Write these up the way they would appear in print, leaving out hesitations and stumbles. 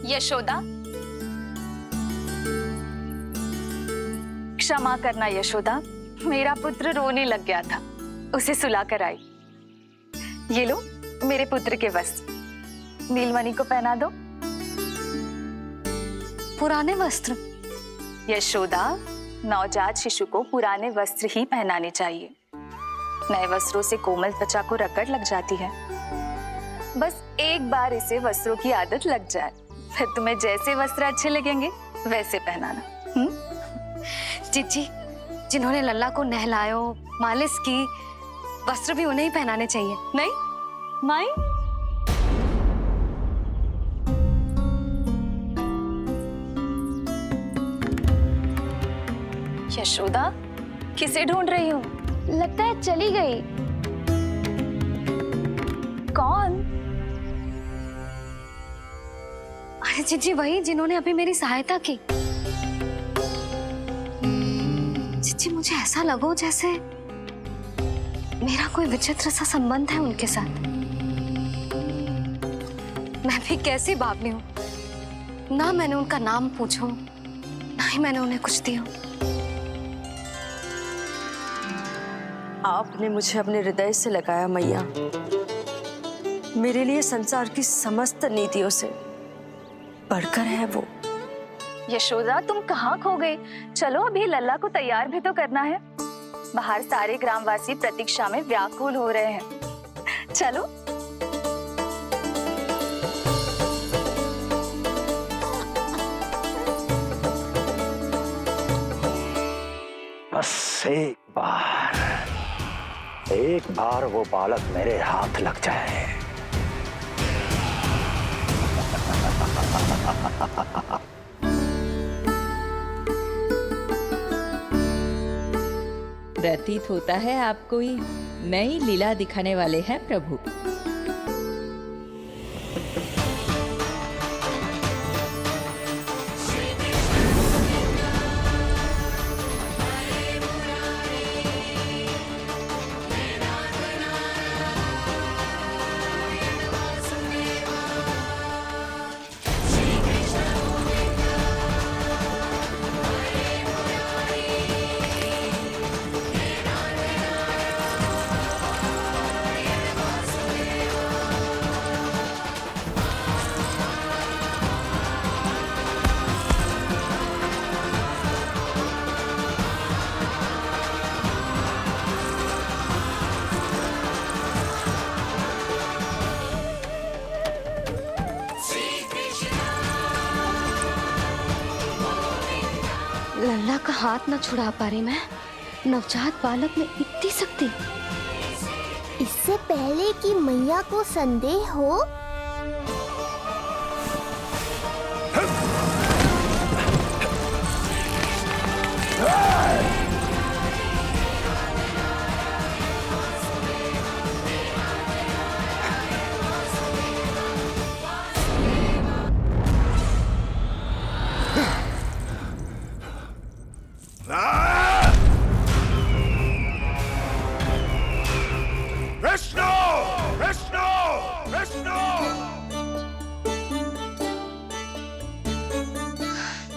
यशोदा, क्षमा करना यशोदा, मेरा पुत्र रोने लग गया था, उसे सुलाकर आई। ये लो मेरे पुत्र के वस्त्र, नीलमणि को पहना दो। पुराने वस्त्र? यशोदा, नवजात शिशु को पुराने वस्त्र ही पहनाने चाहिए। नए वस्त्रों से कोमल त्वचा को रगड़ लग जाती है। बस एक बार इसे वस्त्रों की आदत लग जाए, फिर तुम्हें जैसे वस्त्र अच्छे लगेंगे वैसे पहनाना। जीजी, जिन्होंने लल्ला को नहलायो, मालिश की, वस्त्र भी उन्हें ही पहनाने चाहिए। नहीं माई, यशोदा, किसे ढूंढ रही हो? लगता है चली गई। कौन? अरे जीजी, वही जिन्होंने अभी मेरी सहायता की। जीजी, मुझे ऐसा लगो जैसे मेरा कोई विचित्र सा संबंध है उनके साथ। मैं भी कैसी बावली हूँ, ना मैंने उनका नाम पूछा, ना ही मैंने उन्हें कुछ दिया। आपने मुझे अपने हृदय से लगाया मैया। मेरे लिए संसार की समस्त नीतियों से बढ़कर है वो। यशोदा, तुम कहाँ खो गई? चलो अभी लल्ला को तैयार भी तो करना है। बाहर सारे ग्रामवासी प्रतीक्षा में व्याकुल हो रहे हैं। चलो। बस एक बार वो बालक मेरे हाथ लग जाए। प्रतीत होता है आप कोई नई लीला दिखाने वाले हैं प्रभु। लल्ला का हाथ न छुड़ा पा रही मैं। नवजात बालक में इतनी शक्ति। इससे पहले कि मैया को संदेह हो,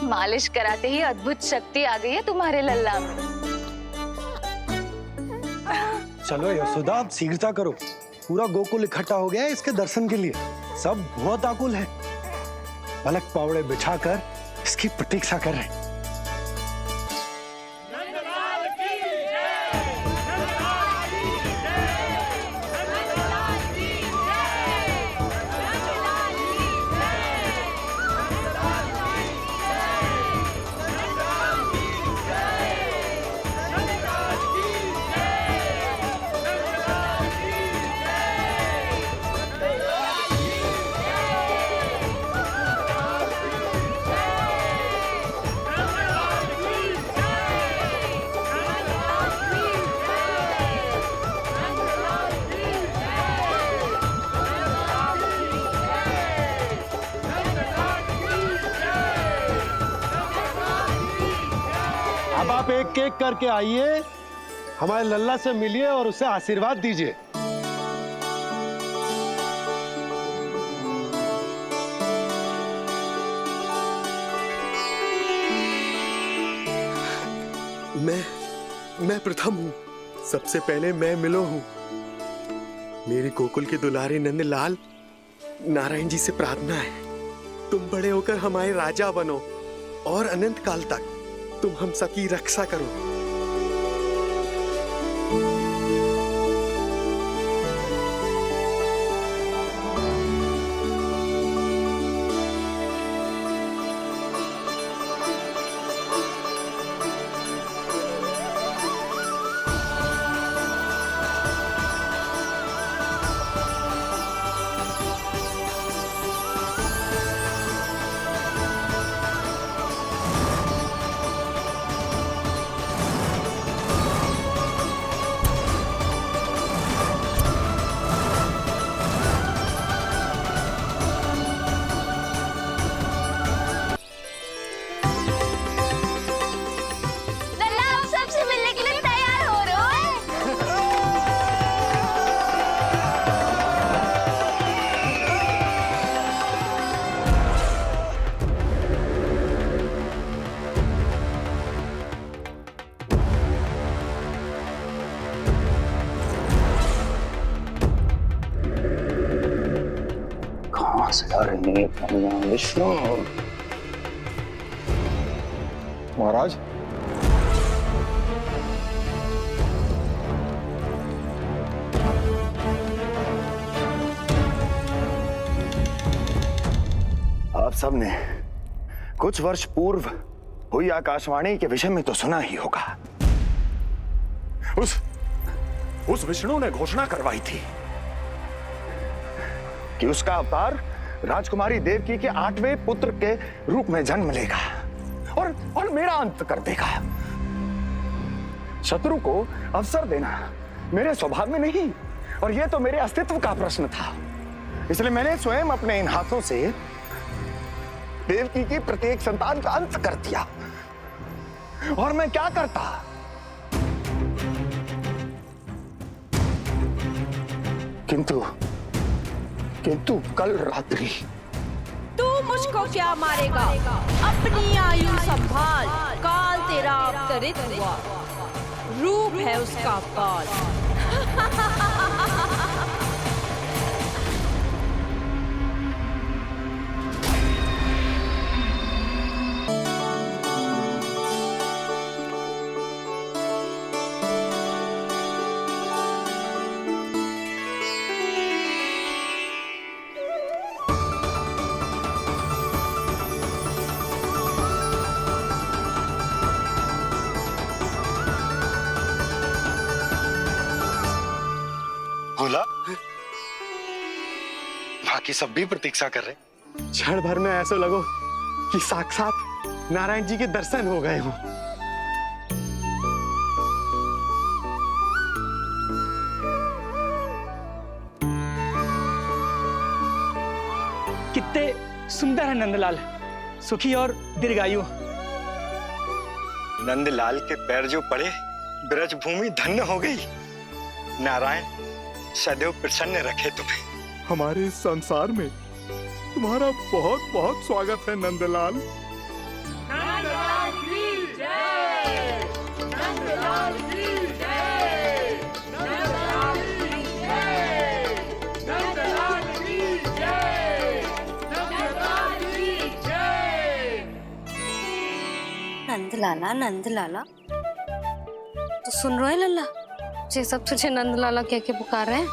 मालिश कराते ही अद्भुत शक्ति आ गई है तुम्हारे लल्ला में। चलो यशोदा, आप शीघ्रता करो। पूरा गोकुल इकट्ठा हो गया है इसके दर्शन के लिए। सब बहुत आकुल है। पलक पावड़े बिछाकर इसकी प्रतीक्षा कर रहे हैं। अब आप एक एक करके आइए, हमारे लल्ला से मिलिए और उसे आशीर्वाद दीजिए। मैं प्रथम हूँ। सबसे पहले मैं मिलो हूँ। मेरी गोकुल के दुलारे नंदलाल, नारायण जी से प्रार्थना है, तुम बड़े होकर हमारे राजा बनो और अनंत काल तक तुम हम सबकी रक्षा करो। विष्णु महाराज, आप सबने कुछ वर्ष पूर्व हुई आकाशवाणी के विषय में तो सुना ही होगा। उस विष्णु ने घोषणा करवाई थी कि उसका अवतार राजकुमारी देवकी के 8वें पुत्र के रूप में जन्म लेगा और मेरा अंत कर देगा। शत्रु को अवसर देना मेरे स्वभाव में नहीं, और यह तो मेरे अस्तित्व का प्रश्न था। इसलिए मैंने स्वयं अपने इन हाथों से देवकी की प्रत्येक संतान का अंत कर दिया। और मैं क्या करता? किंतु कल रात्रि तू मुझको क्या मारेगा? अपनी आयु संभाल, काल तेरा अवतरित हुआ, रूप है उसका काल। बोला बाकी सब भी प्रतीक्षा कर रहे। क्षण भर में ऐसा लगो कि साक्षात नारायण जी के दर्शन हो गए हों। कितने सुंदर है नंदलाल, सुखी और दीर्घायु। नंदलाल के पैर जो पड़े, ब्रज भूमि धन्य हो गई। नारायण सदैव प्रसन्न रखे तुम्हें। हमारे इस संसार में तुम्हारा बहुत बहुत स्वागत है नंदलाल। नंदलाल की जय, नंदलाल की जय, नंदलाल की जय, नंदलाल की जय, नंदलाल की जय। नंदलाला नंदलाला, तो सुन रहे लल्ला, ये सब तुझे नंदलाला कह के पुकार रहे हैं।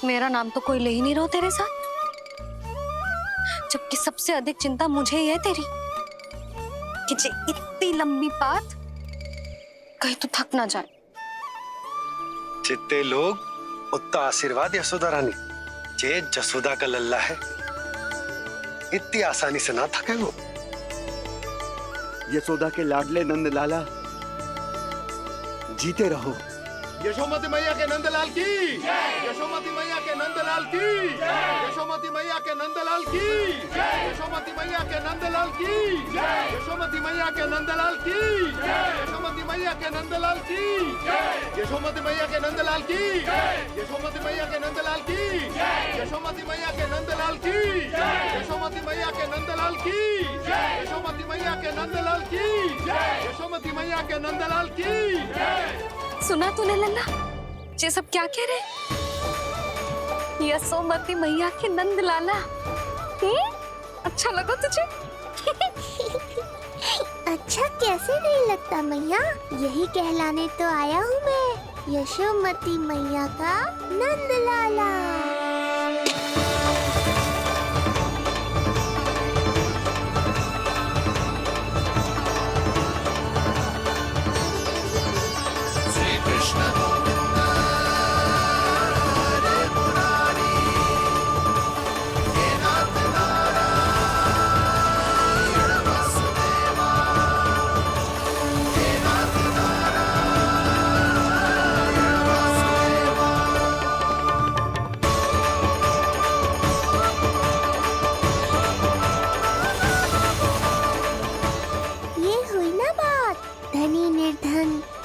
मेरा नाम तो कोई ले ही नहीं रहा तेरे साथ, जबकि सबसे अधिक चिंता मुझे ही है तेरी कि जे इतनी लंबी बात कहीं तो थक ना जाए। जितने लोग उतना आशीर्वाद यशोदा रानी, जे जसोदा का लल्ला है, इतनी आसानी से ना थके वो। यशोदा के लाडले नंदलाला, जीते रहो। यशोमती मैया के नंदलाल की जय, यशोमती मैया के नंदलाल की जय, यशोमती मैया के नंदलाल की जय, यशोमती मैया के नंदलाल की जय, यशोमती मैया के नंदलाल की जय, यशोमती मैया के नंदलाल की जय, यशोमती मैया के नंदलाल की जय, यशोमती मैया के नंदलाल की जय, यशोमती मैया के नंदलाल की जय, यशोमती मैया के नंदलाल की जय, यशोमती मैया के नंदलाल की जय, यशोमती मैया के नंदलाल की जय। सुना तूने लल्ला, ये सब क्या कह रहे? यशोमती मैया के नंद लाला। अच्छा लगा तुझे? अच्छा कैसे नहीं लगता मैया, यही कहलाने तो आया हूँ मैं, यशोमती मैया का नंद लाला।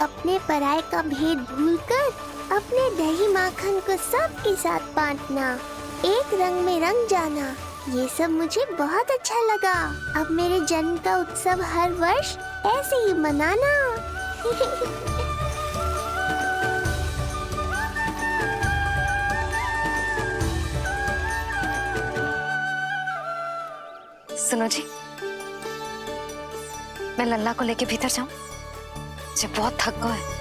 अपने पराये का भेद भूलकर अपने दही माखन को सबके साथ बांटना, एक रंग में रंग जाना, ये सब मुझे बहुत अच्छा लगा। अब मेरे जन्म का उत्सव हर वर्ष ऐसे ही मनाना। सुनो जी, मैं लल्ला को लेके भीतर जाऊं? मुझे बहुत थक गया है।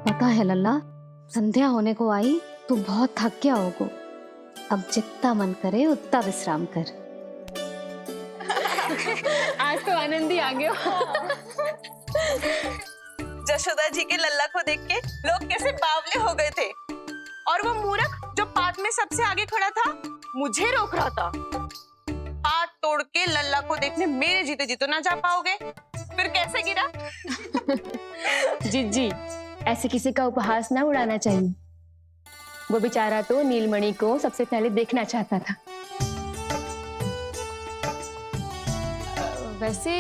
पता है लल्ला, संध्या होने को आई, तू बहुत थक गया होगा। अब जितना मन करे उतना विश्राम कर। आज तो आनंद ही आ गया। जशोदा जी के लल्ला को देख के लोग कैसे बावले हो गए थे, और वो मूर्ख जो पाठ में सबसे आगे खड़ा था मुझे रोक रहा था। हाथ तोड़ के लल्ला को देखने मेरे जीते जी तो ना जा पाओगे, फिर कैसे गिरा? जीजी, ऐसे किसी का उपहास ना उड़ाना चाहिए। वो बेचारा तो नीलमणि को सबसे पहले देखना चाहता था। वैसे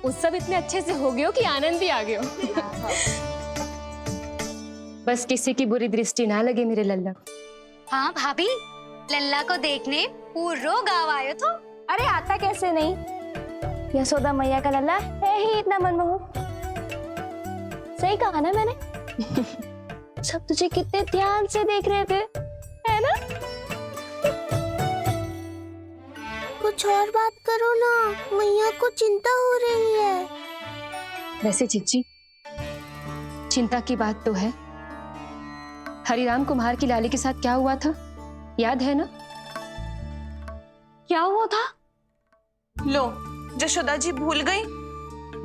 उत्सव इतने अच्छे से हो गए हो कि आनंद ही आ गए हो। बस किसी की बुरी दृष्टि ना लगे मेरे लल्ला को। हाँ भाभी, लल्ला को देखने पूरा गांव आयो तो। अरे आता कैसे नहीं, यशोदा मैया का लल्ला है ही इतना मनमोहक। सही कहा ना मैंने? सब तुझे कितने ध्यान से देख रहे थे, है ना? कुछ और बात करो ना, मैया को चिंता हो रही है। वैसे चिच्ची, चिंता की बात तो है। हरिराम कुम्हार की लाली के साथ क्या हुआ था, याद है ना? क्या हुआ था? लो, जशोदा जी भूल गई।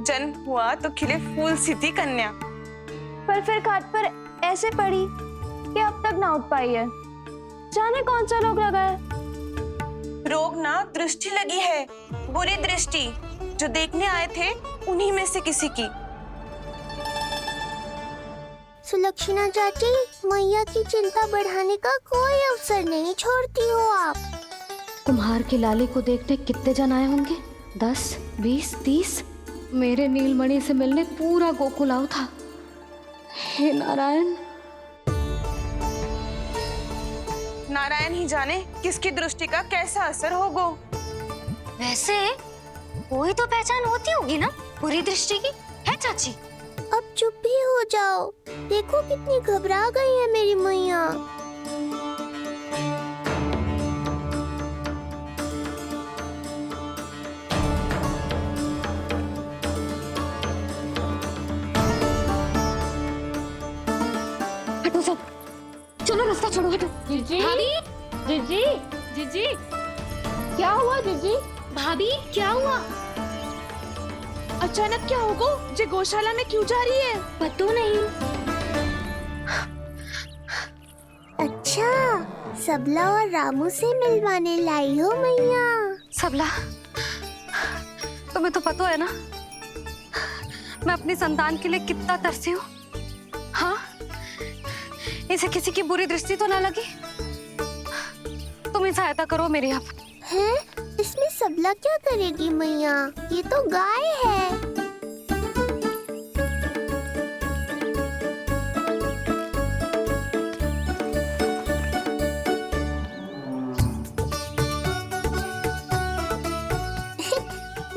जन्म हुआ तो खिले फूल सी थी कन्या, पर फिर खाट पर ऐसे पड़ी कि अब तक ना उठ पाई है। जाने कौन सा रोग लगा है। रोग ना दृष्टि लगी है, बुरी दृष्टि, जो देखने आए थे उन्हीं में से किसी की। सुलक्षणा चाची, मैया की चिंता बढ़ाने का कोई अवसर नहीं छोड़ती हो आप। कुम्हार की लाली को देखने कितने जन आए होंगे? 10, 20, 30। मेरे नीलमणि से मिलने पूरा गोकुल आओ था। हे नारायण। नारायण ही जाने किसकी दृष्टि का कैसा असर होगा। वैसे कोई तो पहचान होती होगी ना बुरी दृष्टि की, है चाची? अब चुप भी हो जाओ, देखो कितनी घबरा गई है मेरी मैया। हटो सब, चलो रास्ता छोड़ो, हटो। जीजी, जीजी, जीजी, क्या हुआ जीजी? भाभी क्या हुआ? अचानक क्या होगा? जे गौशाला में क्यों जा रही है? पता नहीं। अच्छा, सबला और रामू से मिलवाने लाई हो मैया। सबला, तुम्हें तो पता है ना मैं अपनी संतान के लिए कितना तरसी हूँ। हाँ, इसे किसी की बुरी दृष्टि तो ना लगी? तुम ही सहायता करो मेरी अब। हैं? इसमें सबला क्या करेगी मैया? ये तो गाय है।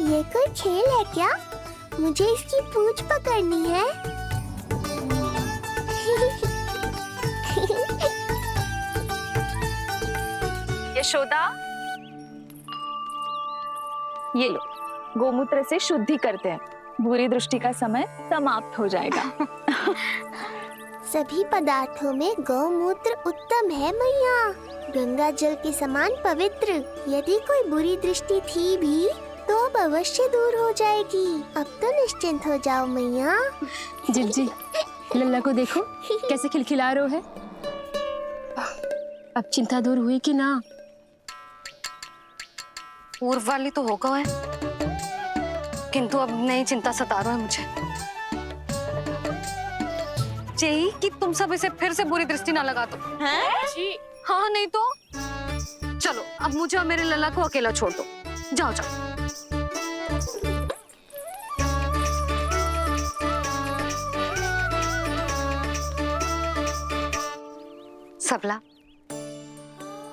ये कोई खेल है क्या? मुझे इसकी पूंछ पकड़नी है। यशोदा, ये लो, गोमूत्र से शुद्धि करते हैं, बुरी दृष्टि का समय समाप्त हो जाएगा। सभी पदार्थों में गौमूत्र उत्तम है मैया, गंगा जल के समान पवित्र। यदि कोई बुरी दृष्टि थी भी तो अब अवश्य दूर हो जाएगी। अब तो निश्चिंत हो जाओ मैया। जी, लल्ला को देखो कैसे खिलखिला रहे है। अब चिंता दूर हुई कि ना? पूर्व वाली तो होगा है, किंतु अब नई चिंता सता रहा है मुझे। यही कि तुम सब इसे फिर से बुरी दृष्टि ना लगा दो। हैं? जी। हाँ नहीं तो चलो अब मुझे और मेरे लल्ला को अकेला छोड़ दो। जाओ जाओ। सबला,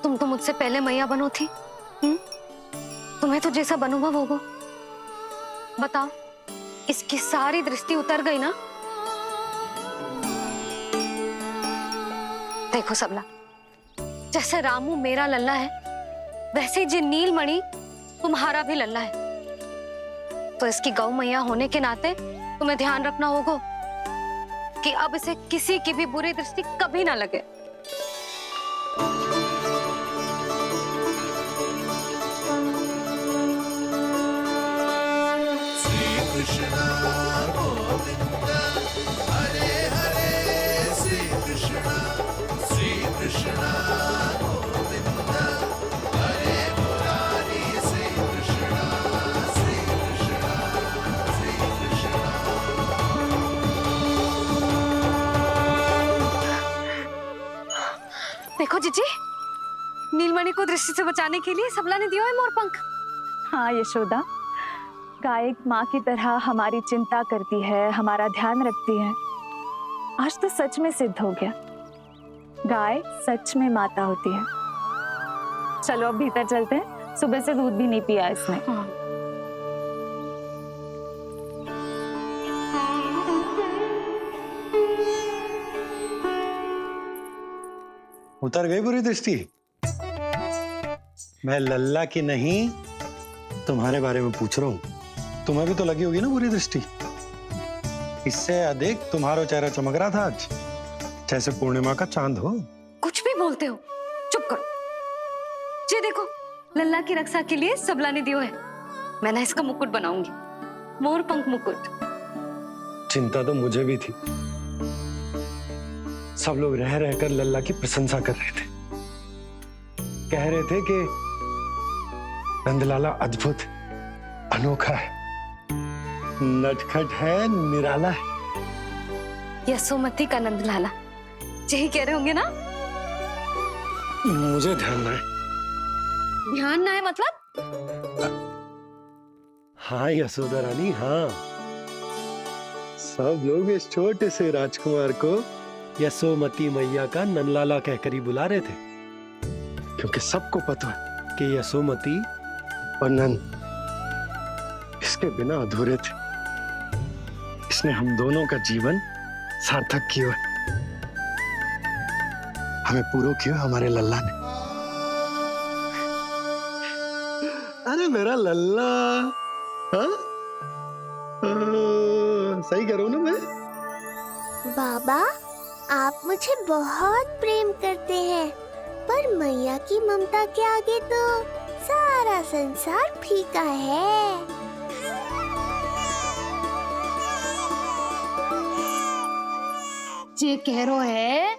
तुम तो मुझसे पहले मैया बनो थी। तुम्हें तो जैसा बनूंगा वो हो। बताओ, इसकी सारी दृष्टि उतर गई ना? देखो सबला, जैसे रामू मेरा लल्ला है, वैसे जी नीलमणि तुम्हारा भी लल्ला है। तो इसकी गौ मैया होने के नाते तुम्हें ध्यान रखना होगा कि अब इसे किसी की भी बुरी दृष्टि कभी ना लगे। देखो जीजी, नीलमणि को दृष्टि से बचाने के लिए सबला ने दिया है मोरपंख। हाँ यशोदा, गाय एक माँ की तरह हमारी चिंता करती है, हमारा ध्यान रखती है। आज तो सच में सिद्ध हो गया, गाय सच में माता होती है। चलो अब भीतर चलते हैं, सुबह से दूध भी नहीं पिया इसने। उतर गई बुरी दृष्टि? मैं लल्ला की नहीं तुम्हारे बारे में पूछ रहा हूं। तुम्हें भी तो लगी होगी ना बुरी दृष्टि? इससे अधिक तुम्हारा चेहरा चमक रहा था आज, जैसे पूर्णिमा का चांद हो। कुछ भी बोलते हो, चुप करो। ये देखो, लल्ला की रक्षा के लिए सबला ने दियो है। मैं ना इसका मुकुट बनाऊंगी, मोरपंख मुकुट। चिंता तो मुझे भी थी। सब लोग रह रहकर लल्ला की प्रशंसा कर रहे थे, कह रहे थे कि नंदलाला अद्भुत, अनोखा है, नटखट है, निराला है। यशोमती का नंदलाला, यही कह रहे होंगे ना? मुझे ध्यान ना है। ध्यान ना है मतलब? हाँ यशोदा रानी, हाँ। सब लोग इस छोटे से राजकुमार को यशोमती मैया का नंदलाला कहकर ही बुला रहे थे, क्योंकि सबको पता है कि यशोमती और नंद इसके बिना अधूरे थे। इसने हम दोनों का जीवन सार्थक किया, हमें पूरा किया हमारे लल्ला ने। अरे मेरा लल्ला, हाँ? सही करो ना मैं? बाबा, आप मुझे बहुत प्रेम करते हैं, पर मैया की ममता के आगे तो सारा संसार फीका है। ये कह रो है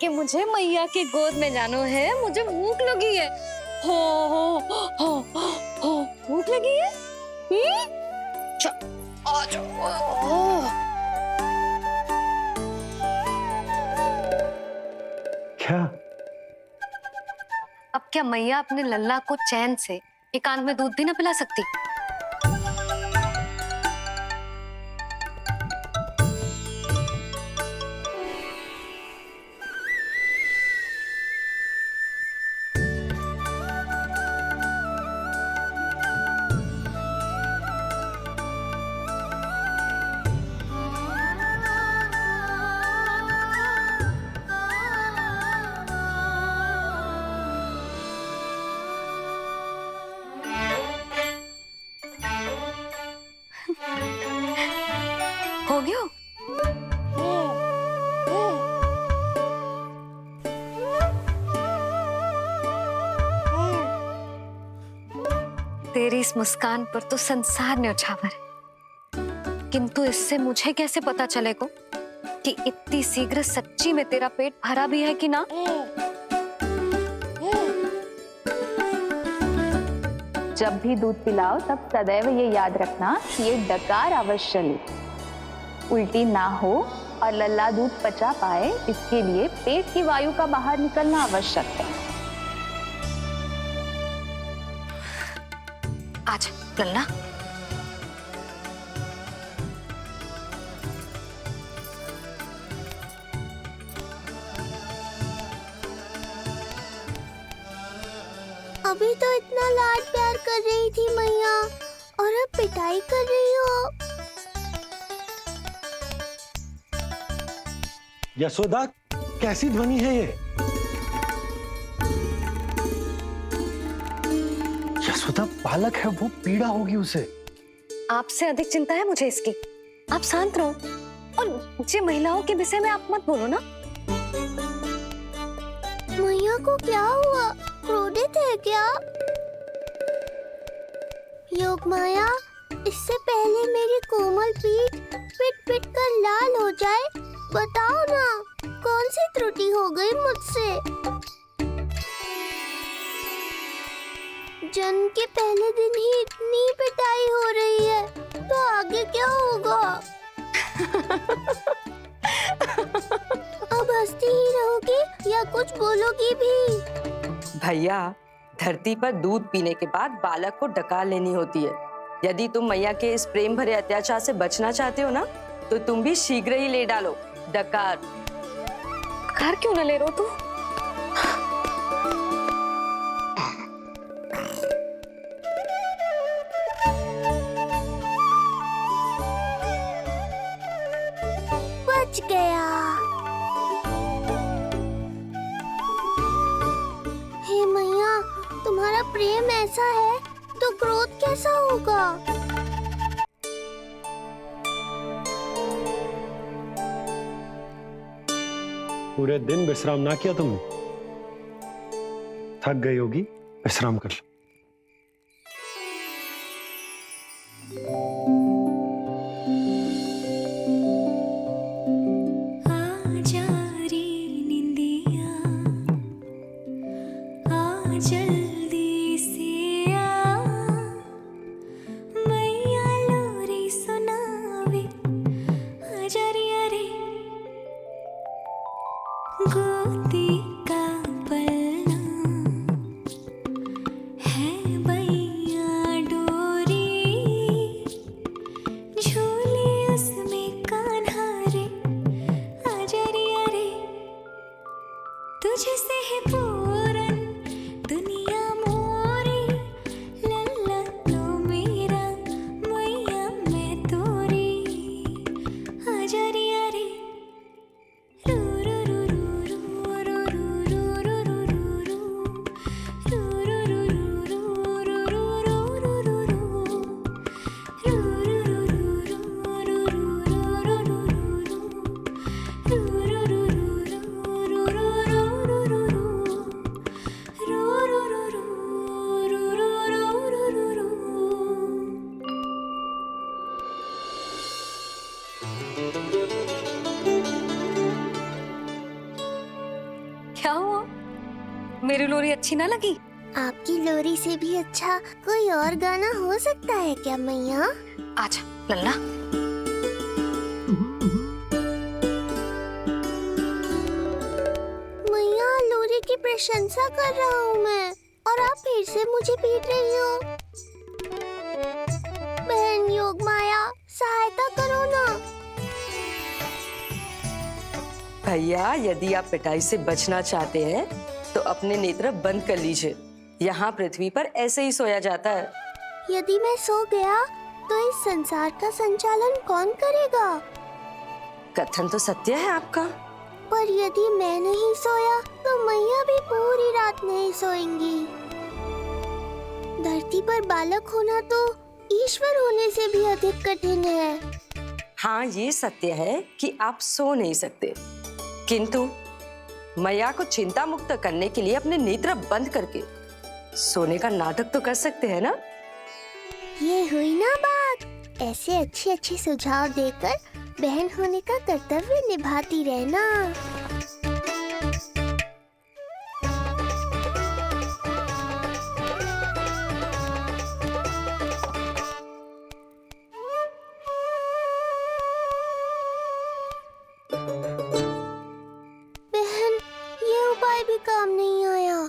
कि मुझे मैया की गोद में जानो है, मुझे भूख लगी है। हो भूख लगी है? आ जाओ। क्या? अब क्या मैया अपने लल्ला को चैन से एकांत में दूध भी ना पिला सकती? हो गया? तेरी इस मुस्कान पर तो संसार न्यौछावर है, किंतु इससे मुझे कैसे पता चलेगा कि इतनी शीघ्र सच्ची में तेरा पेट भरा भी है कि ना? जब भी दूध पिलाओ तब सदैव ये याद रखना कि ये डकार अवश्य ले, उल्टी ना हो और लल्ला दूध पचा पाए, इसके लिए पेट की वायु का बाहर निकलना आवश्यक है। आज लल्ला, अभी तो इतना लाड प्यार कर रही थी मैया, और अब पिटाई कर रही हो। यशोदा, कैसी ध्वनि है ये? यशोदा, बालक है वो, पीड़ा होगी उसे। आपसे अधिक चिंता है मुझे इसकी। आप शांत रहो, और जे महिलाओं के विषय में आप मत बोलो ना। मैया को क्या हुआ? क्रोधित है क्या? योग माया, इससे पहले मेरी कोमल पीठ पिट पिट कर लाल हो जाए, बताओ ना कौन सी त्रुटि हो गई मुझसे? जन्म के पहले दिन ही इतनी पिटाई हो रही है, तो आगे क्या होगा? अब हंसती ही रहोगी या कुछ बोलोगी भी? भैया, धरती पर दूध पीने के बाद बालक को डकार लेनी होती है। यदि तुम मैया के इस प्रेम भरे अत्याचार से बचना चाहते हो ना, तो तुम भी शीघ्र ही ले डालो डकार। डकार क्यों न ले रहे हो तू? बच गया। हे मैया, तुम्हारा प्रेम ऐसा है तो क्रोध कैसा होगा? पूरे दिन विश्राम ना किया तुमने? थक गई होगी, विश्राम कर लो। क्या हुआ? मेरी लोरी अच्छी ना लगी? आपकी लोरी से भी अच्छा कोई और गाना हो सकता है क्या मैया? आजा लल्ला। मैया, लोरी की प्रशंसा कर रहा हूँ मैं। और आप फिर से मुझे पीट रही हो। बहन योग माया, सहायता करो ना। भैया, यदि आप पिटाई से बचना चाहते हैं तो अपने नेत्र बंद कर लीजिए। यहाँ पृथ्वी पर ऐसे ही सोया जाता है। यदि मैं सो गया तो इस संसार का संचालन कौन करेगा? कथन तो सत्य है आपका। पर यदि मैं नहीं सोया तो मैया भी पूरी रात नहीं सोएंगी। धरती पर बालक होना तो ईश्वर होने से भी अधिक कठिन है। हाँ, ये सत्य है कि आप सो नहीं सकते, किंतु मैया को चिंता मुक्त करने के लिए अपने नेत्र बंद करके सोने का नाटक तो कर सकते हैं ना। ये हुई ना बात। ऐसे अच्छे अच्छे सुझाव देकर बहन होने का कर्तव्य निभाती रहना। बहन, ये उपाय भी काम नहीं आया।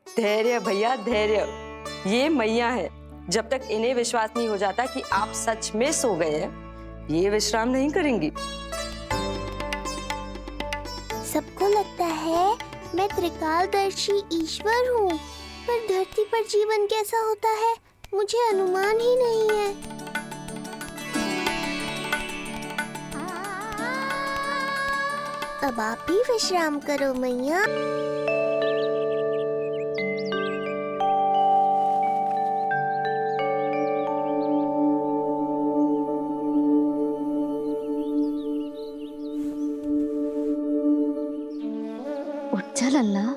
धैर्य भैया, धैर्य। ये मैया है, जब तक इन्हें विश्वास नहीं हो जाता कि आप सच में सो गए हैं, ये विश्राम नहीं करेंगी। सबको लगता है मैं त्रिकालदर्शी ईश्वर हूँ, पर धरती पर जीवन कैसा होता है मुझे अनुमान ही नहीं है। अब आप भी विश्राम करो मैया। उठ जा लल्ला,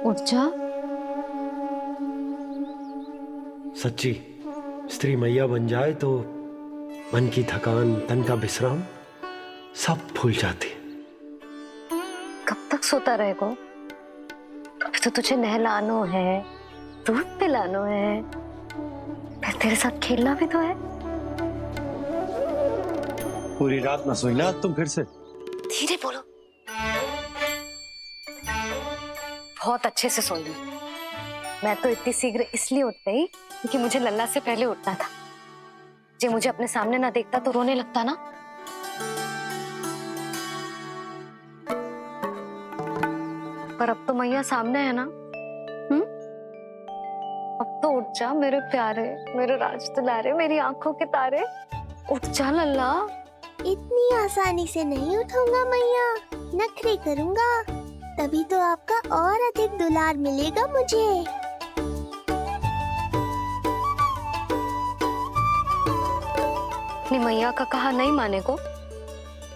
उठ जा। सच्ची स्त्री मैया बन जाए तो मन की थकान, तन का विश्राम सब भूल जाती है। कब तक सोता रहेगा? अभी तो तुझे नहलानो है, दूध पिलानो है, फिर तेरे साथ खेलना भी तो है। पूरी रात न सोई ना तुम फिर से। धीरे बोलो। बहुत अच्छे से सोई। मैं तो इतनी शीघ्र इसलिए उठ गई क्योंकि मुझे लल्ला से पहले उठना था। जे मुझे अपने सामने ना देखता तो रोने लगता ना। पर अब तो मैया सामने है ना। अब तो उठ जा मेरे प्यारे, मेरे राज दुलारे, मेरी आंखों के तारे। उठ जा लल्ला। इतनी आसानी से नहीं उठूंगा मैया, नखरे करूंगा, तभी तो आपका और अधिक दुलार मिलेगा मुझे। अपनी मैया का कहा नहीं माने को।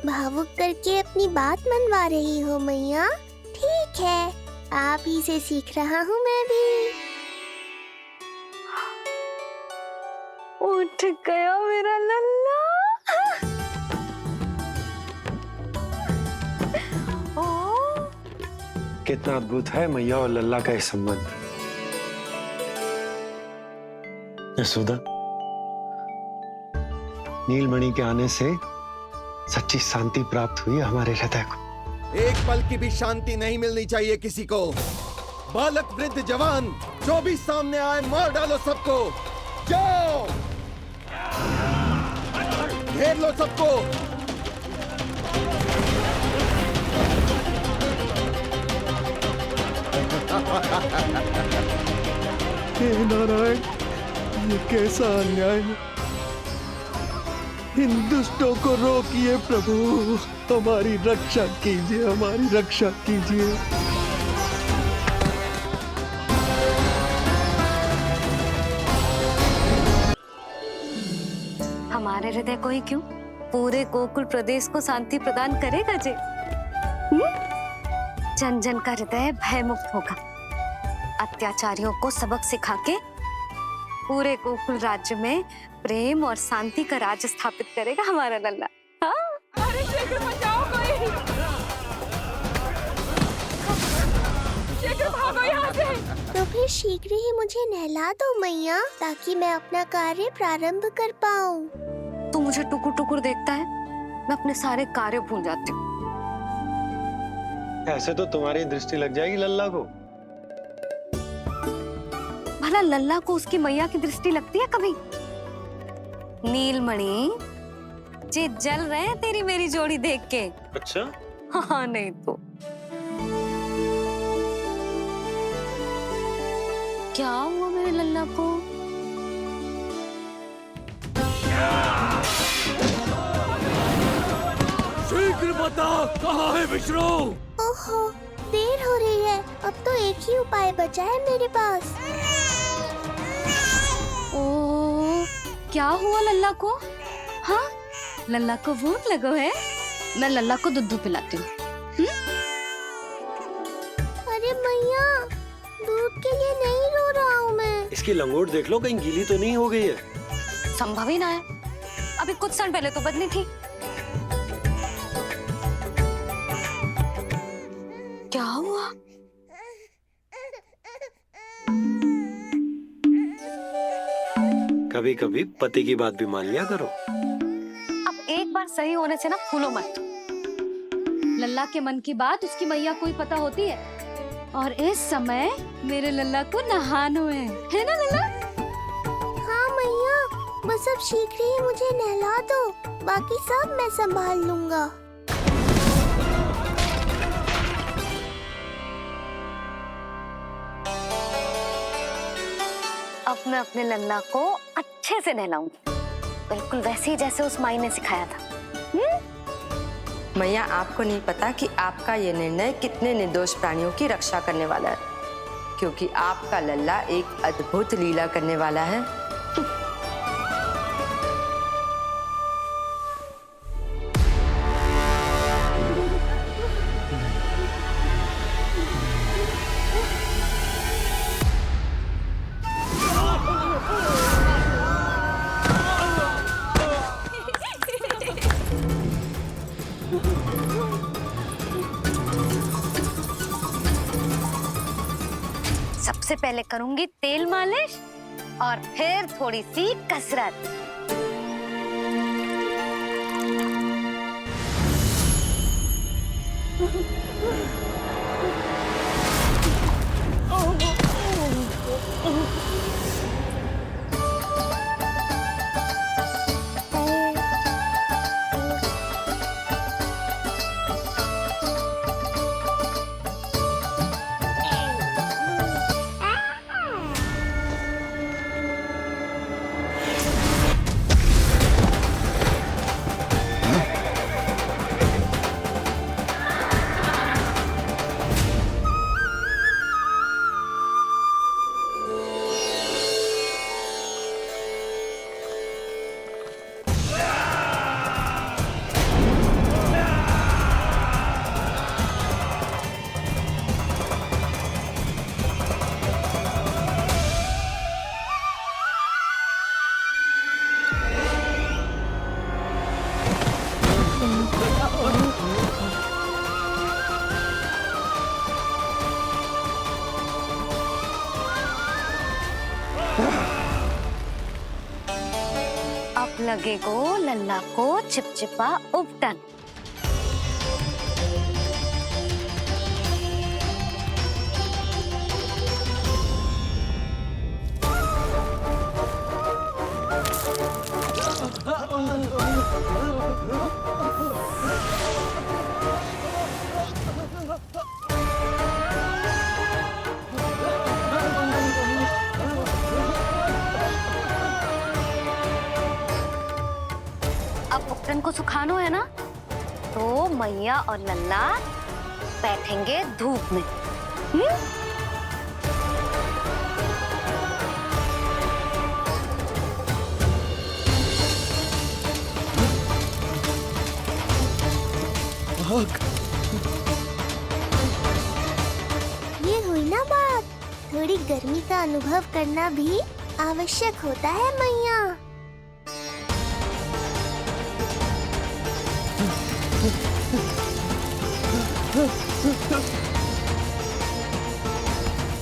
भावुक करके अपनी बात मनवा रही हो मैया। ठीक है, आप ही से सीख रहा हूँ मैं भी। उठ गया मेरा लल्ला। कितना अद्भुत है मैया और लल्ला का ये संबंध। यशोदा, नीलमणि के आने से सच्ची शांति प्राप्त हुई हमारे हृदय को। एक पल की भी शांति नहीं मिलनी चाहिए किसी को। बालक, वृद्ध, जवान जो भी सामने आए मार डालो सबको। जाओ, घेर लो सबको। हे नारायण, ये कैसा अन्याय है। इन दुष्टों को रोकिए प्रभु, हमारी रक्षा कीजिए, हमारी रक्षा कीजिए। हमारे हृदय को ही क्यों, पूरे गोकुल प्रदेश को शांति प्रदान करेगा जे। जन जन का हृदय भय मुक्त होगा। अत्याचारियों को सबक सिखा के पूरे गोकुल राज्य में प्रेम और शांति का राज स्थापित करेगा हमारा लल्ला। हाँ? अरे शीघ्र बचाओ कोई, शीघ्र भागो यहाँ से। तो फिर शीघ्र ही मुझे नहला दो मैया, ताकि मैं अपना कार्य प्रारंभ कर पाऊँ। तू मुझे टुकुर टुकुर देखता है, मैं अपने सारे कार्य भूल जाती हूँ। ऐसे तो तुम्हारी दृष्टि लग जाएगी लल्ला को। भला लल्ला को उसकी मैया की दृष्टि लगती है कभी? नीलमणि, जे जल रहे हैं तेरी मेरी जोड़ी देख के। अच्छा? हाँ नहीं तो क्या हुआ मेरे लल्ला को? शीघ्र बता, कहाँ है विष्णु? ओहो, देर हो रही है। अब तो एक ही उपाय बचा है मेरे पास। ओ, क्या हुआ लल्ला को? हाँ, लल्ला को भूख लगो है? मैं लल्ला को दूध पिलाती हूँ। अरे मैया, दूध के लिए नहीं रो रहा हूँ मैं। इसकी लंगोट देख लो, कहीं गीली तो नहीं हो गई है। संभव ही ना है, अभी कुछ क्षण पहले तो बदली थी। क्या हुआ? कभी कभी पति की बात भी मान लिया करो। अब एक बार सही होने से ना फूलो मत। लल्ला के मन की बात उसकी मैया को ही पता होती है, और इस समय मेरे लल्ला को नहानो है ना लल्ला? हाँ मैया, बस अब शीघ्र ही मुझे नहला दो, बाकी सब मैं संभाल लूंगा। अब मैं अपने लल्ला को अच्छे से नहलाऊंगी, बिल्कुल वैसे ही जैसे उस माई ने सिखाया था। मैया, आपको नहीं पता कि आपका ये निर्णय कितने निर्दोष प्राणियों की रक्षा करने वाला है, क्योंकि आपका लल्ला एक अद्भुत लीला करने वाला है। सबसे पहले करूंगी तेल मालिश और फिर थोड़ी सी कसरत। अब लगेगो लल्ला को चिपचिपा उपटन। अब उपटन को सुखानो है ना, तो मैया और लल्ला बैठेंगे धूप में। ये हुई ना बात, थोड़ी गर्मी का अनुभव करना भी आवश्यक होता है मैया।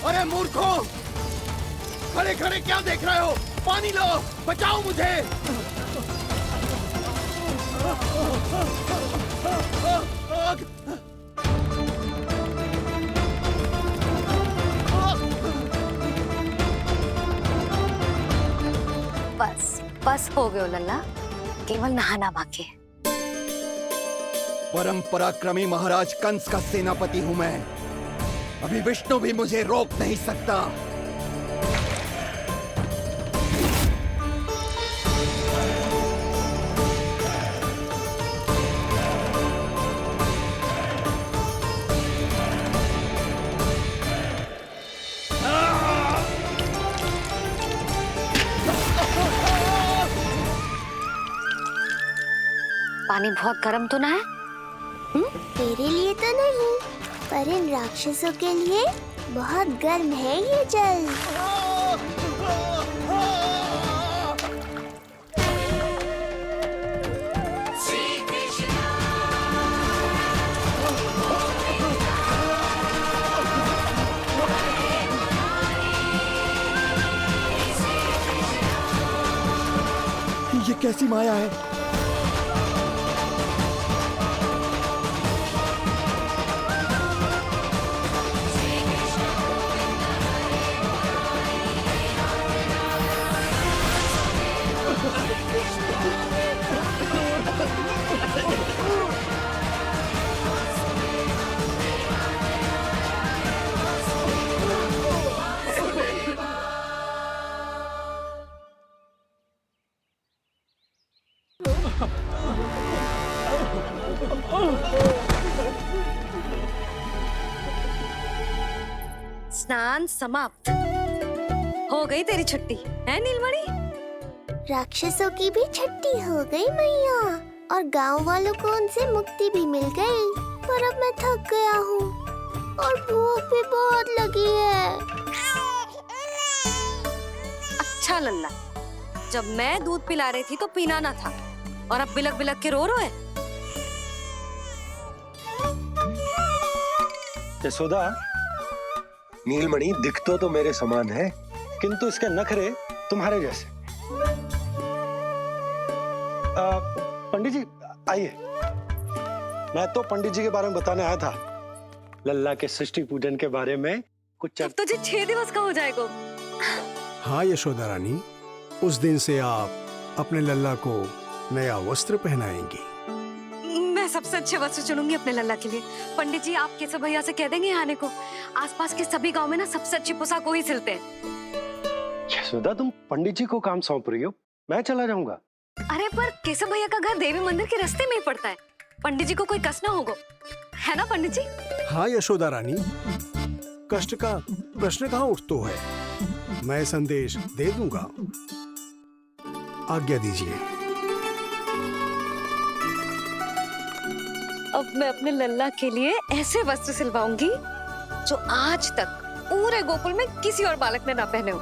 अरे मूर्खों, खड़े खड़े क्या देख रहे हो? पानी लो, बचाओ मुझे। बस हो गयो लल्ला, केवल नहाना बाकी है। परम पराक्रमी महाराज कंस का सेनापति हूं मैं। अभी विष्णु भी मुझे रोक नहीं सकता। पानी बहुत गर्म तो ना है? तेरे लिए तो नहीं, पर इन राक्षसों के लिए बहुत गर्म है ये जल। ये कैसी माया है? स्नान समाप्त। हो गई तेरी छुट्टी है नीलमणि? राक्षसों की भी छुट्टी हो गई मैया, और गांव वालों को उनसे मुक्ति भी मिल गई। पर अब मैं थक गया हूँ और भूख भी बहुत लगी है। अच्छा लल्ला, जब मैं दूध पिला रही थी तो पीना ना था, और अब बिलक बिलक के रो रहे। यशोदा, नीलमणि दिख तो मेरे समान है, किंतु इसके नखरे तुम्हारे जैसे। पंडित जी आइए, मैं तो पंडित जी के बारे में बताने आया था, लल्ला के सृष्टि पूजन के बारे में कुछ। अब तुझे 6 दिवस का हो जाएगा। हाँ यशोदा रानी, उस दिन से आप अपने लल्ला को नया वस्त्र पहनाएंगी। मैं सबसे अच्छे वस्त्र चुनूंगी अपने लल्ला के लिए। पंडित जी आप केशव भैया से कह देंगे आने को। आसपास के सभी गांव में ना सबसे अच्छी पोशाक वही सिलते हैं। यशोदा, तुम पंडित जी को काम सौंप रही हो, मैं चला जाऊंगा। अरे पर केशव भैया का घर देवी मंदिर के रास्ते में ही पड़ता है, पंडित जी को कोई कष्ट ना होगा, है ना पंडित जी? हाँ यशोदा रानी, कष्ट का प्रश्न कहाँ उठतो है। मैं संदेश दे दूंगा, आज्ञा दीजिए। अब मैं अपने लल्ला के लिए ऐसे वस्त्र सिलवाऊंगी जो आज तक पूरे गोकुल में किसी और बालक ने ना पहने हो।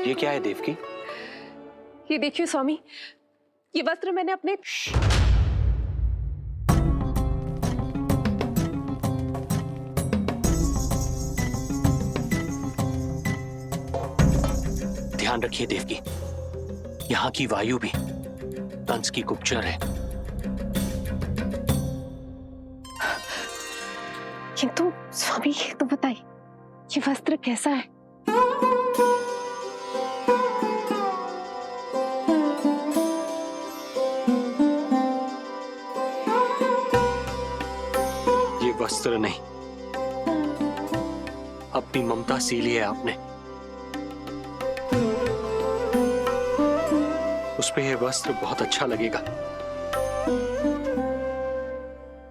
ये क्या है देवकी? ये देखिए स्वामी, ये वस्त्र मैंने अपने ध्यान रखिए देवकी, यहाँ की वायु भी कंस की गुप्तचर है। किंतु स्वामी ये तो बताइए, ये वस्त्र कैसा है? ये वस्त्र नहीं, अपनी ममता सी ली है आपने। उस पे ये वस्त्र बहुत अच्छा लगेगा।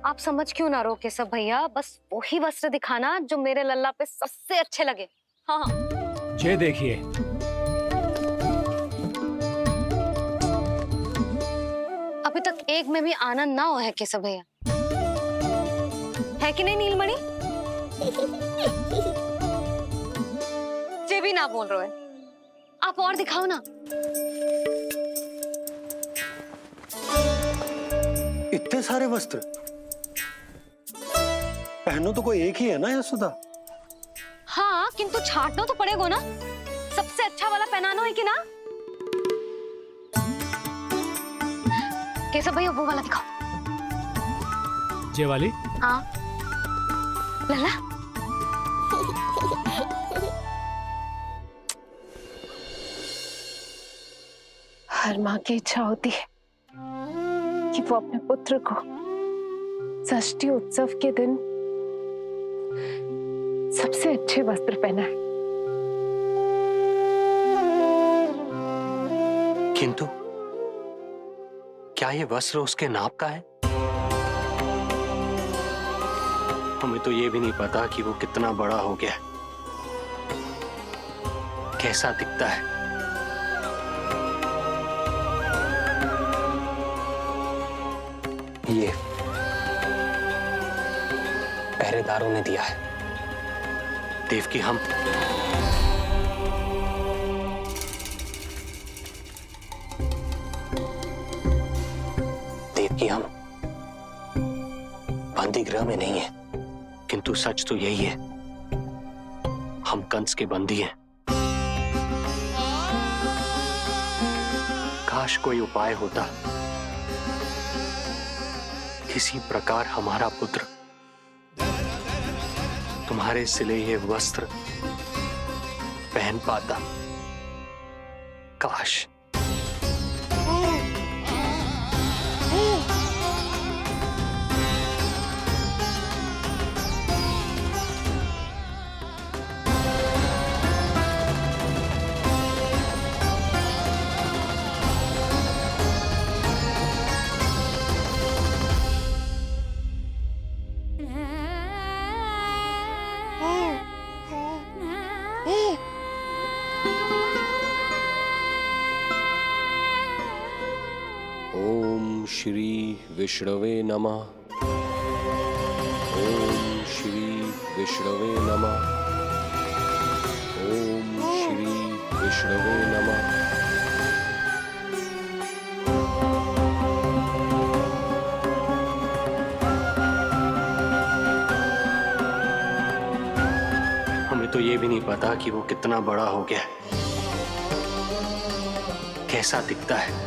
आप समझ क्यों ना रहो केशव भैया, बस वही वस्त्र दिखाना जो मेरे लल्ला पे सबसे अच्छे लगे। हाँ हाँ। ये देखिए, अभी तक एक में भी आनंद ना हो है केशव भैया, है कि नहीं नीलमणि? ये भी ना बोल रहे हैं, आप और दिखाओ ना। इतने सारे वस्त्र पहनो तो कोई एक ही है ना यशोदा? हाँ किंतु छांटना तो पड़ेगा ना, सबसे अच्छा वाला पहनाना है कि ना? केशव भैया वो वाला दिखाओ। ये वाली? हाँ। लल्ला हर माँ की इच्छा होती है कि वो अपने पुत्र को षष्ठी उत्सव के दिन सबसे अच्छे वस्त्र पहनाए। किंतु क्या ये वस्त्र उसके नाप का है? हमें तो ये भी नहीं पता कि वो कितना बड़ा हो गया है, कैसा दिखता है। ये पहरेदारों ने दिया है। देवकी, हम बंदी गृह में नहीं है, किंतु सच तो यही है, हम कंस के बंदी हैं। काश कोई उपाय होता, किसी प्रकार हमारा पुत्र तुम्हारे सिले ये वस्त्र पहन पाता। काश। श्री विष्णवे नमः। ओम श्री विष्णवे नमः। ओम श्री विष्णवे नमः। हमें तो ये भी नहीं पता कि वो कितना बड़ा हो गया है, कैसा दिखता है।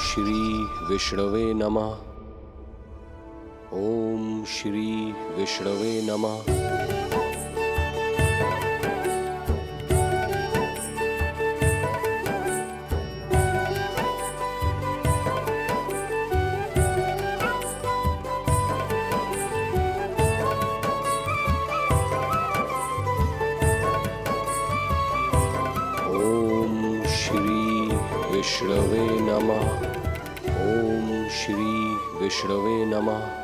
श्री विष्णवे नमः। ओम श्री विष्णवे नमः। ओम श्री विष्णवे नमः। ओम श्री विष्णवे नमः।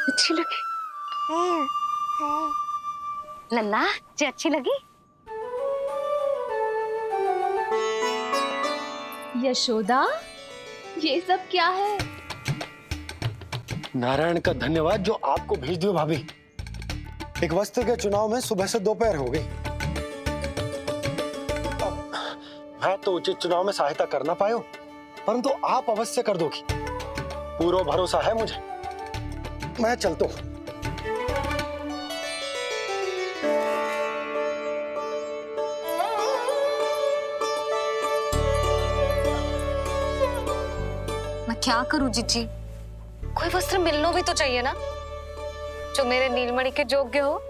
अच्छी लगी लल्ला जी, अच्छी लगी। यशोदा, ये सब क्या है? नारायण का धन्यवाद जो आपको भेज दियो भाभी। एक वस्त्र के चुनाव में सुबह से दोपहर हो गई। मैं तो उचित चुनाव में सहायता कर ना पायो, परंतु आप अवश्य कर दोगी, पूरा भरोसा है मुझे। मैं चलता हूं। मैं क्या करूं जीजी? कोई वस्त्र मिलना भी तो चाहिए ना, जो मेरे नीलमणि के योग्य हो।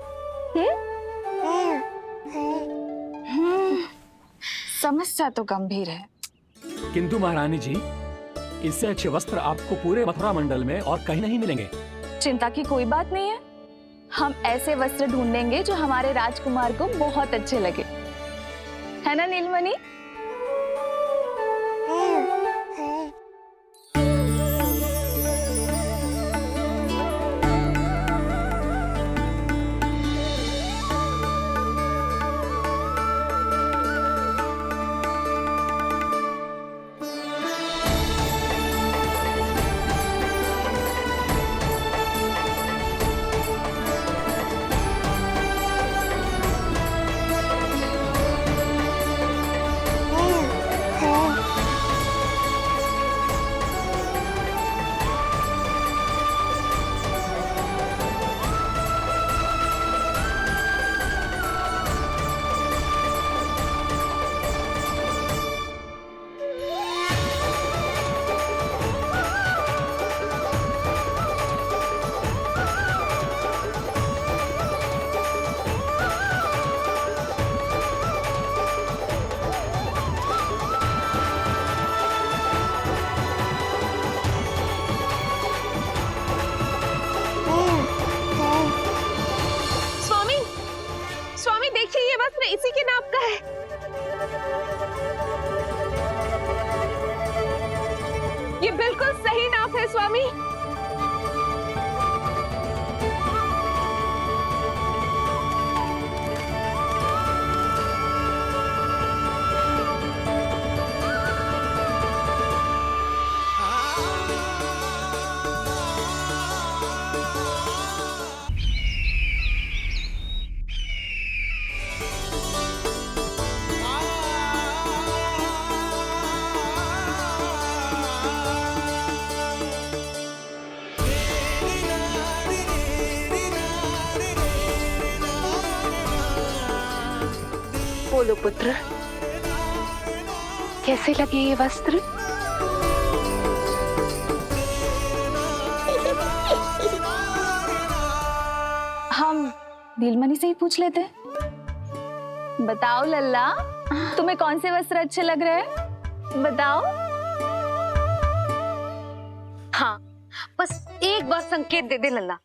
समस्या तो गंभीर है, किंतु महारानी जी, इससे अच्छे वस्त्र आपको पूरे मथुरा मंडल में और कहीं नहीं मिलेंगे। चिंता की कोई बात नहीं है, हम ऐसे वस्त्र ढूंढेंगे जो हमारे राजकुमार को बहुत अच्छे लगे, है ना नीलमणि? इसी के नाप का है। ये बिल्कुल सही नाप है स्वामी। बोलो पुत्र, कैसे लगे ये वस्त्र? हम नीलमणि से ही पूछ लेते हैं। बताओ लल्ला, तुम्हें कौन से वस्त्र अच्छे लग रहे हैं? बताओ। हाँ, बस एक बार संकेत दे दे लल्ला।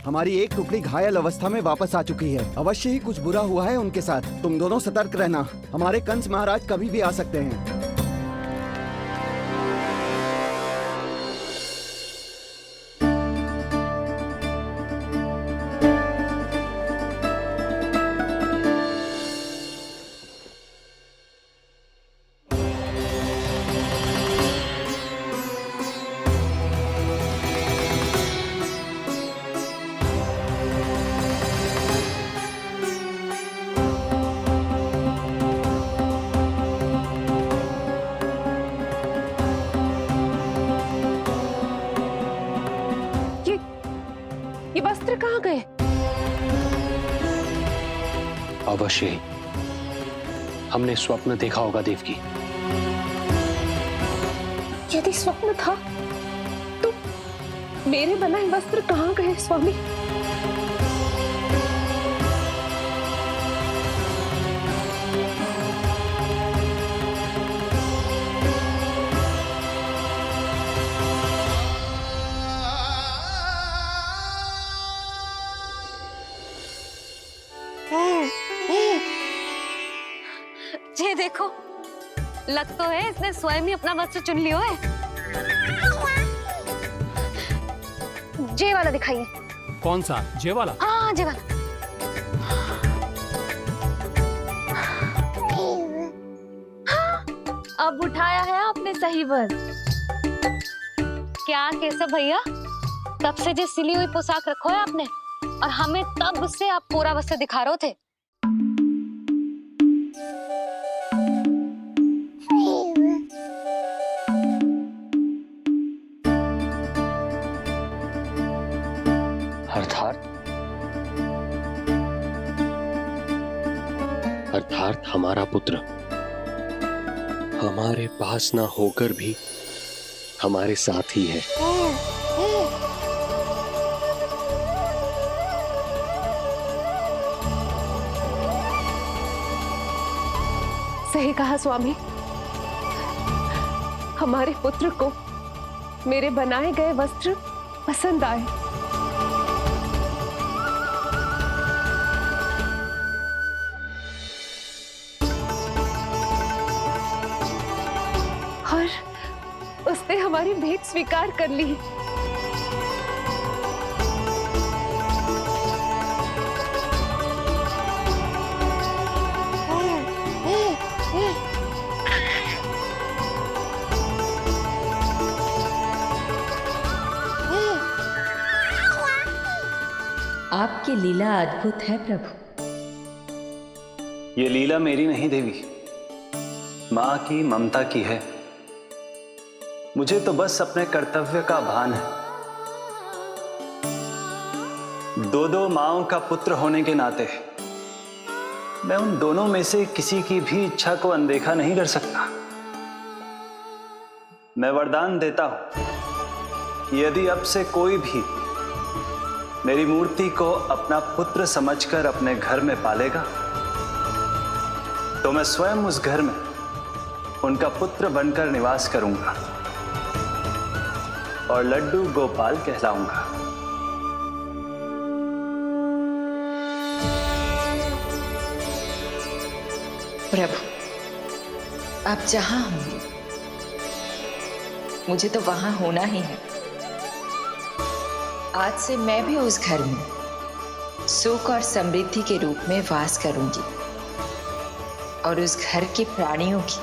हमारी एक टुकड़ी घायल अवस्था में वापस आ चुकी है। अवश्य ही कुछ बुरा हुआ है उनके साथ। तुम दोनों सतर्क रहना, हमारे कंस महाराज कभी भी आ सकते हैं। ये वस्त्र कहाँ गए? अवश्य ही हमने स्वप्न देखा होगा देवकी। यदि स्वप्न था तो मेरे बनाए वस्त्र कहाँ गए स्वामी? ये देखो, लग तो है इसने स्वयं ही अपना वस्त्र चुन लियो है। जे वाला दिखाइए। कौन सा? जे वाला? हाँ जे वाला। अब उठाया है आपने सही वर। क्या केशव भैया, तब से जो सिली हुई पोशाक रखो है आपने, और हमें तब से आप पूरा वस्त्र दिखा रहे थे। अर्थात हमारा पुत्र हमारे पास ना होकर भी हमारे साथ ही है। सही कहा स्वामी, हमारे पुत्र को मेरे बनाए गए वस्त्र पसंद आए। और उसने हमारी भेंट स्वीकार कर ली। आपकी लीला अद्भुत है प्रभु। ये लीला मेरी नहीं देवी, मां की ममता की है। मुझे तो बस अपने कर्तव्य का भान है। दो माओं का पुत्र होने के नाते मैं उन दोनों में से किसी की भी इच्छा को अनदेखा नहीं कर सकता। मैं वरदान देता हूं, यदि अब से कोई भी मेरी मूर्ति को अपना पुत्र समझकर अपने घर में पालेगा, तो मैं स्वयं उस घर में उनका पुत्र बनकर निवास करूंगा और लड्डू गोपाल कहलाऊंगा। प्रभु, आप जहां होंगे मुझे तो वहां होना ही है। आज से मैं भी उस घर में सुख और समृद्धि के रूप में वास करूंगी और उस घर के प्राणियों की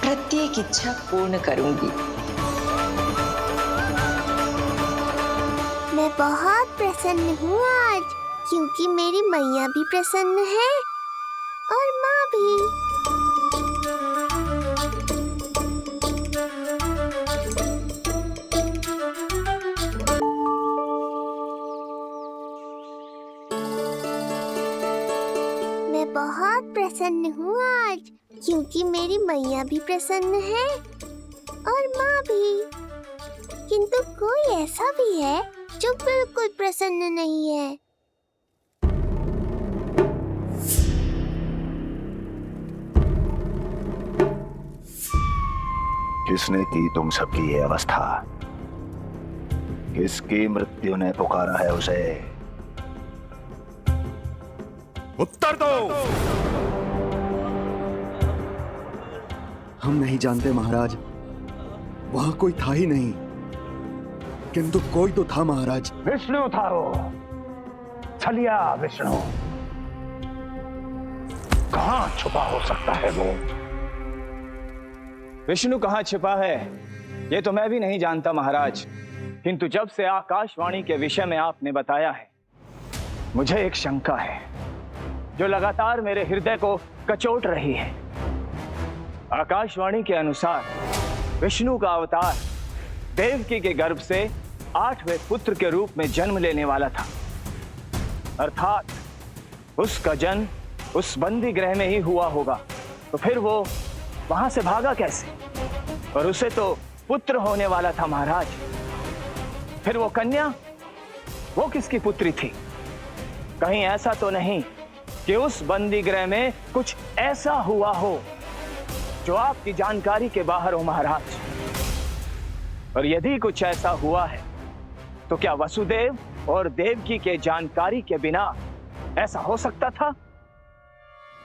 प्रत्येक इच्छा पूर्ण करूंगी। मैं बहुत प्रसन्न हूँ आज, क्योंकि मेरी मैया भी प्रसन्न है और माँ भी। मैं बहुत प्रसन्न हूँ आज, क्योंकि मेरी मैया भी प्रसन्न है और माँ भी। किंतु कोई ऐसा भी है जो बिल्कुल प्रसन्न नहीं है। किसने की तुम सबकी ये अवस्था? किसकी मृत्यु ने पुकारा है उसे? उत्तर दो। हम नहीं जानते महाराज, वहां कोई था ही नहीं, किंतु कोई तो था महाराज। विष्णु था वो, छलिया विष्णु। कहां छुपा हो सकता है वो? विष्णु कहाँ छिपा है ये तो मैं भी नहीं जानता महाराज, किंतु जब से आकाशवाणी के विषय में आपने बताया है, मुझे एक शंका है जो लगातार मेरे हृदय को कचोट रही है। आकाशवाणी के अनुसार विष्णु का अवतार देवकी के गर्भ से 8वें पुत्र के रूप में जन्म लेने वाला था, अर्थात उसका जन्म उस बंदी गृह में ही हुआ होगा। तो फिर वो वहां से भागा कैसे? और उसे तो पुत्र होने वाला था महाराज। फिर वो कन्या, वो किसकी पुत्री थी? कहीं ऐसा तो नहीं कि उस बंदी गृह में कुछ ऐसा हुआ हो जो आपकी जानकारी के बाहर हो महाराज? और यदि कुछ ऐसा हुआ है तो क्या वसुदेव और देवकी के जानकारी के बिना ऐसा हो सकता था?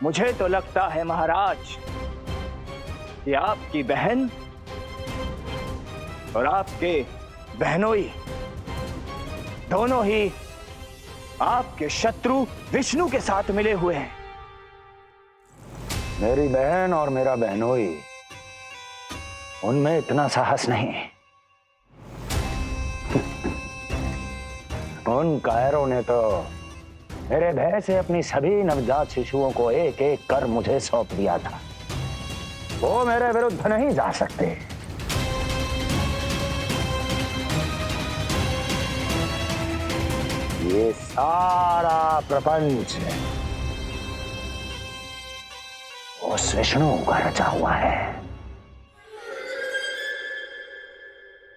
मुझे तो लगता है महाराज कि आपकी बहन और आपके बहनोई दोनों ही आपके शत्रु विष्णु के साथ मिले हुए हैं। मेरी बहन और मेरा बहनोई, उनमें इतना साहस नहीं। उन कायरों ने तो मेरे भय से अपनी सभी नवजात शिशुओं को एक एक कर मुझे सौंप दिया था। वो मेरे विरुद्ध नहीं जा सकते। ये सारा प्रपंच उस विष्णु का रचा हुआ है।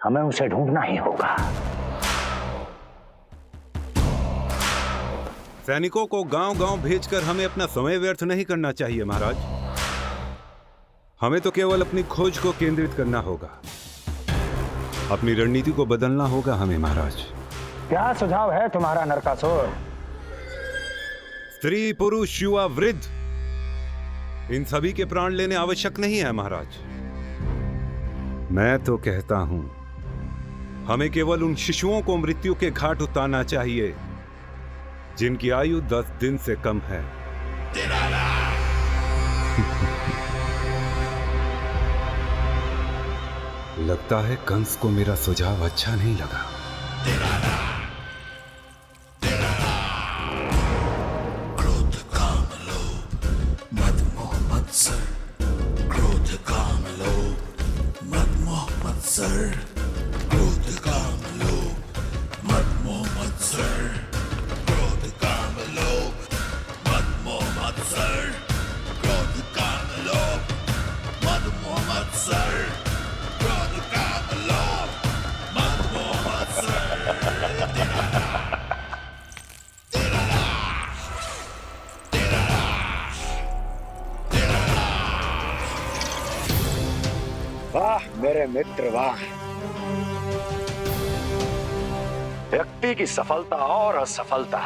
हमें उसे ढूंढना ही होगा। सैनिकों को गांव-गांव भेजकर हमें अपना समय व्यर्थ नहीं करना चाहिए महाराज। हमें तो केवल अपनी खोज को केंद्रित करना होगा। अपनी रणनीति को बदलना होगा हमें महाराज। क्या सुझाव है तुम्हारा नरकासुर? स्त्री, पुरुष, युवा, वृद्ध, इन सभी के प्राण लेने आवश्यक नहीं है महाराज। मैं तो कहता हूं हमें केवल उन शिशुओं को मृत्यु के घाट उतारना चाहिए जिनकी आयु 10 दिन से कम है। लगता है कंस को मेरा सुझाव अच्छा नहीं लगा। क्रोध काम लोभ मद मोह मत्सर, क्रोध काम लोभ मद मोह मत्सर, क्रोध काम लोभ मद मोह मत्सर, क्रोध काम लोभ मद मोह मत्सर, क्रोध काम लोभ मद मोह मत्सर, क्रोध काम लोभ मद मोह मत्सर। वाह मेरे मित्र वाह। व्यक्ति की सफलता और असफलता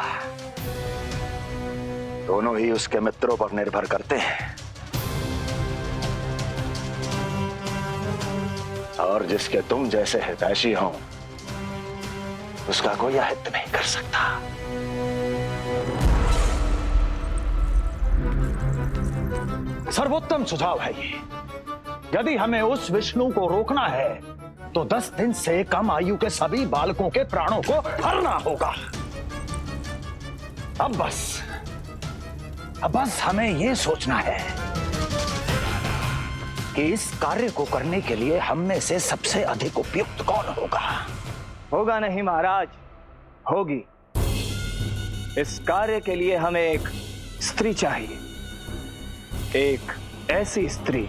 दोनों ही उसके मित्रों पर निर्भर करते हैं, और जिसके तुम जैसे हितैषी हो उसका कोई अहित नहीं कर सकता। सर्वोत्तम सुझाव है ये। यदि हमें उस विष्णु को रोकना है तो 10 दिन से कम आयु के सभी बालकों के प्राणों को हरना होगा। अब बस हमें यह सोचना है कि इस कार्य को करने के लिए हम में से सबसे अधिक उपयुक्त कौन होगा। होगा नहीं महाराज, होगी। इस कार्य के लिए हमें एक स्त्री चाहिए, एक ऐसी स्त्री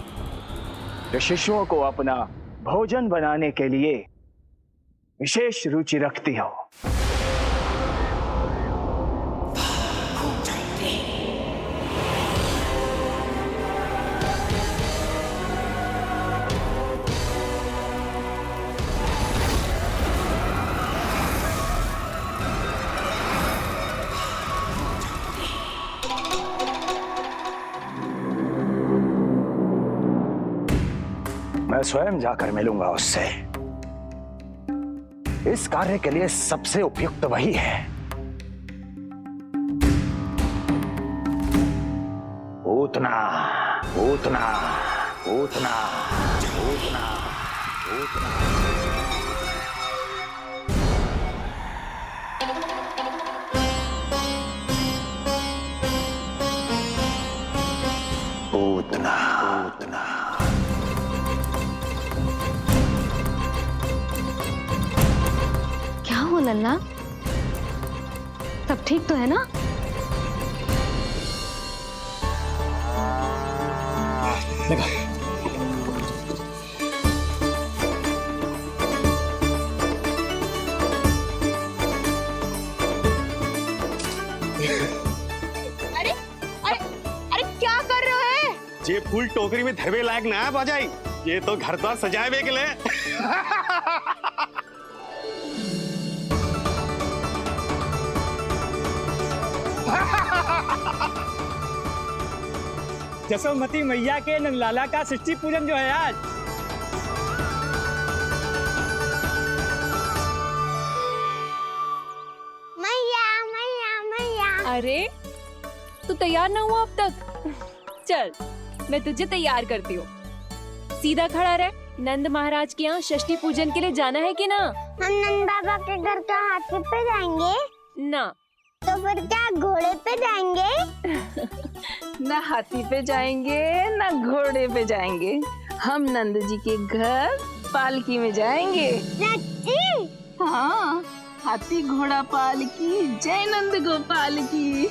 जो शिशुओं को अपना भोजन बनाने के लिए विशेष रुचि रखती हो। मैं स्वयं जाकर मिलूंगा उससे। इस कार्य के लिए सबसे उपयुक्त वही है। पूतना पूतना पूतना पूतना पूतना। पूतना पूतना। क्या हो लल्ला, सब ठीक तो है ना? देखा अरे अरे अरे क्या कर रहे हो? ये फूल टोकरी में धरवे लायक ना है बाजाई, ये तो घर द्वार सजाए हुए के लिए। जसोमती मैया के नंदलाला का षष्ठी पूजन जो है आज। मैया मैया मैया। अरे तू तैयार ना हुआ अब तक? चल मैं तुझे तैयार करती हूँ। सीधा खड़ा रह। नंद महाराज के यहाँ षष्ठी पूजन के लिए जाना है कि ना? हम नंद बाबा के घर तो हाथी पे जाएंगे ना। तो फिर क्या घोड़े पे जाएंगे? ना हाथी पे जाएंगे ना घोड़े पे जाएंगे, हम नंद जी के घर पालकी में जाएंगे। हाँ, हाथी घोड़ा पालकी, जय नंद गोपाल की।